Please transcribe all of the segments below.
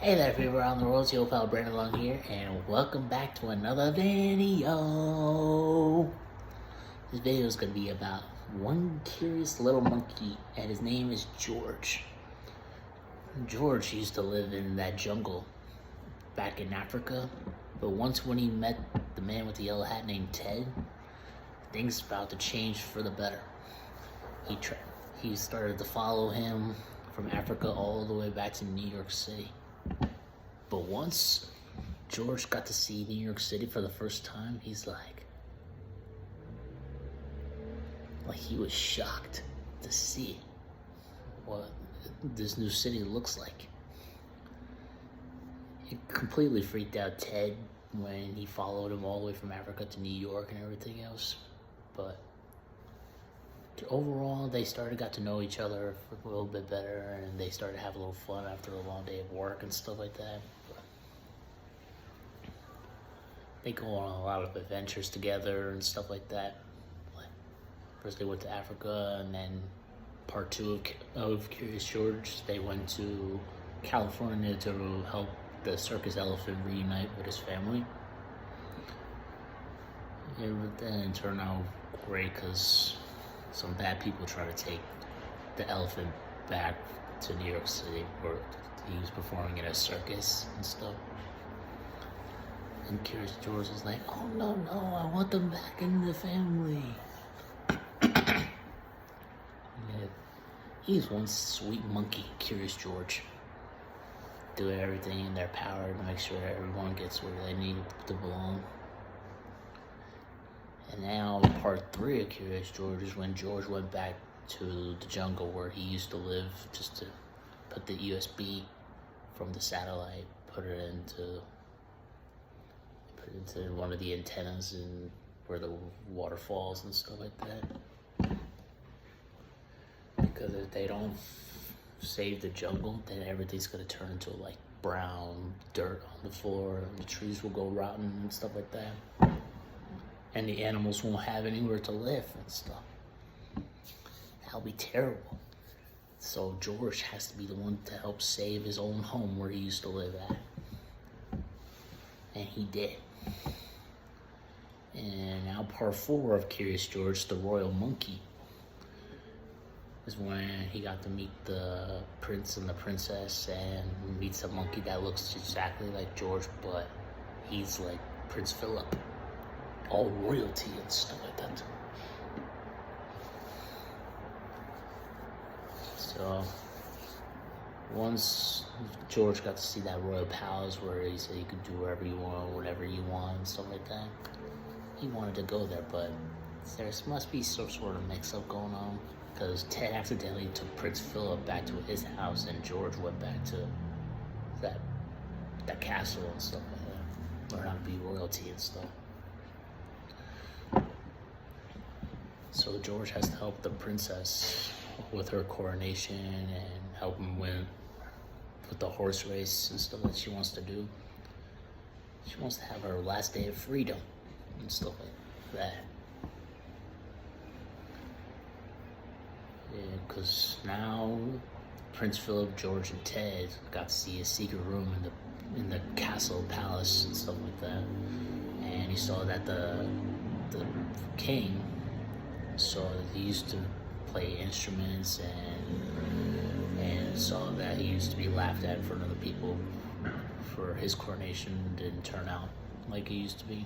Hey there people around the world, it's your pal Brandon Long here, and welcome back to another video. This video is going to be about one curious little monkey, and his name is George. George used to live in that jungle back in Africa, but once when he met the man with the yellow hat named Ted, things about to change for the better. He started to follow him from Africa all the way back to New York City. But once George got to see New York City for the first time, he's like he was shocked to see what this new city looks like. It completely freaked out Ted when he followed him all the way from Africa to New York and everything else. But overall, they got to know each other a little bit better, and they started to have a little fun after a long day of work and stuff like that. But they go on a lot of adventures together and stuff like that. First they went to Africa, and then part two of Curious George, they went to California to help the circus elephant reunite with his family. It then turned out great because some bad people try to take the elephant back to New York City where he was performing in a circus and stuff. And Curious George was like, oh no, I want them back in the family. Yeah, he's one sweet monkey, Curious George. Do everything in their power to make sure everyone gets where they need to belong. And now part 3 of Curious George is when George went back to the jungle where he used to live, just to put the USB from the satellite, put it into one of the antennas and where the water falls and stuff like that. Because if they don't save the jungle, then everything's gonna turn into like brown dirt on the floor, and the trees will go rotten and stuff like that. And the animals won't have anywhere to live and stuff. That'll be terrible. So George has to be the one to help save his own home where he used to live at. And he did. And now part 4 of Curious George, the Royal Monkey, is when he got to meet the prince and the princess, and meets a monkey that looks exactly like George, but he's like Prince Philip. All royalty and stuff like that. So once George got to see that royal palace where he said you could do whatever you want, whatever you want and stuff like that, he wanted to go there, but there must be some sort of mix-up going on, because Ted accidentally took Prince Philip back to his house, and George went back to that castle and stuff like that, learn how to be royalty and stuff. So George has to help the princess with her coronation and help him win with the horse race and stuff that she wants to do. She wants to have her last day of freedom and stuff like that. Yeah, because now Prince Philip, George, and Ted got to see a secret room in the castle palace and stuff like that. And he saw that the king, so he used to play instruments, and saw that he used to be laughed at in front of the people for his coronation didn't turn out like it used to be,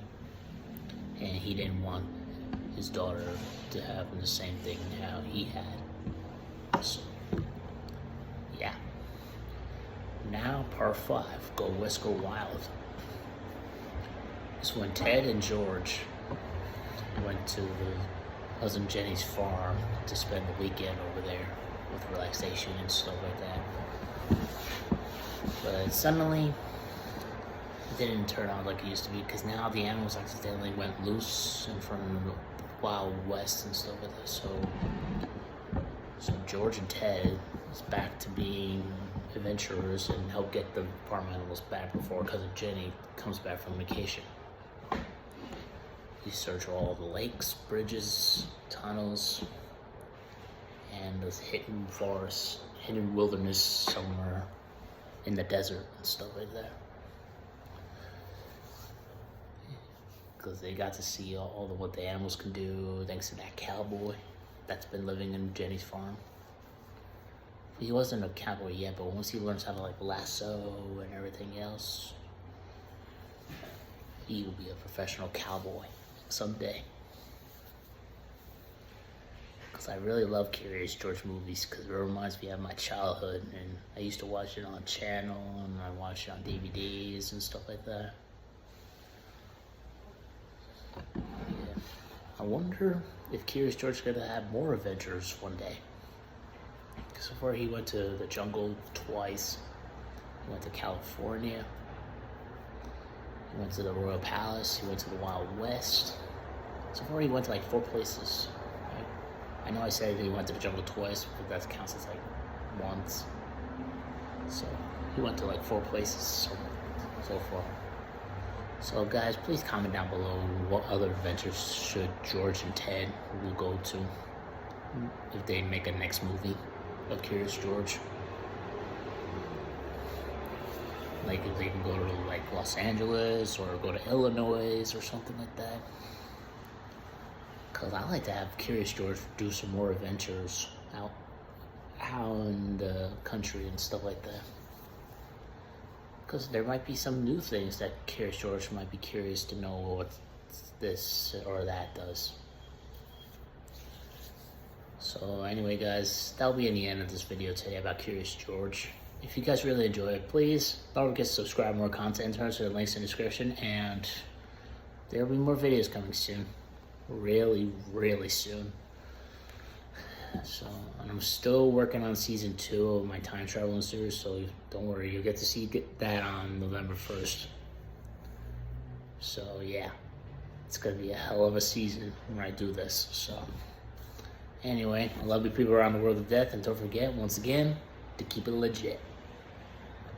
and he didn't want his daughter to have the same thing how he had. So yeah, now part 5, Go West Go Wild, is when Ted and George went to Cousin Jenny's farm to spend the weekend over there with relaxation and stuff like that. But suddenly, it didn't turn out like it used to be, because now the animals accidentally went loose in front of the Wild West and stuff like that. So George and Ted is back to being adventurers and help get the farm animals back before Cousin Jenny comes back from vacation. You search all the lakes, bridges, tunnels, and this hidden forest, hidden wilderness somewhere in the desert and stuff like that. Because they got to see all of what the animals can do thanks to that cowboy that's been living in Jenny's farm. He wasn't a cowboy yet, but once he learns how to like lasso and everything else, he will be a professional cowboy someday. Because I really love Curious George movies because it reminds me of my childhood, and I used to watch it on channel and I watched it on DVDs and stuff like that. Yeah. I wonder if Curious George is gonna have more adventures one day. So far, he went to the jungle twice. He went to California. He went to the Royal Palace. He went to the Wild West. So far, he went to like 4 places. Right? I know I said he went to the jungle twice, but that counts as like once. So he went to like 4 places so far. So guys, please comment down below what other adventures should George and Ted will go to if they make a next movie of Curious George. Like if they can go to like Los Angeles or go to Illinois or something like that. Cause I like to have Curious George do some more adventures out in the country and stuff like that. Cause there might be some new things that Curious George might be curious to know what this or that does. So anyway guys, that'll be in the end of this video today about Curious George. If you guys really enjoy it, please don't forget to subscribe. More content in terms of the links in the description, and there'll be more videos coming soon. Really, really soon. So, and I'm still working on season 2 of my time traveling series, so don't worry, you'll get to see that on November 1st. So yeah, it's gonna be a hell of a season when I do this. So anyway, I love you people around the world of death, and don't forget, once again, to keep it legit.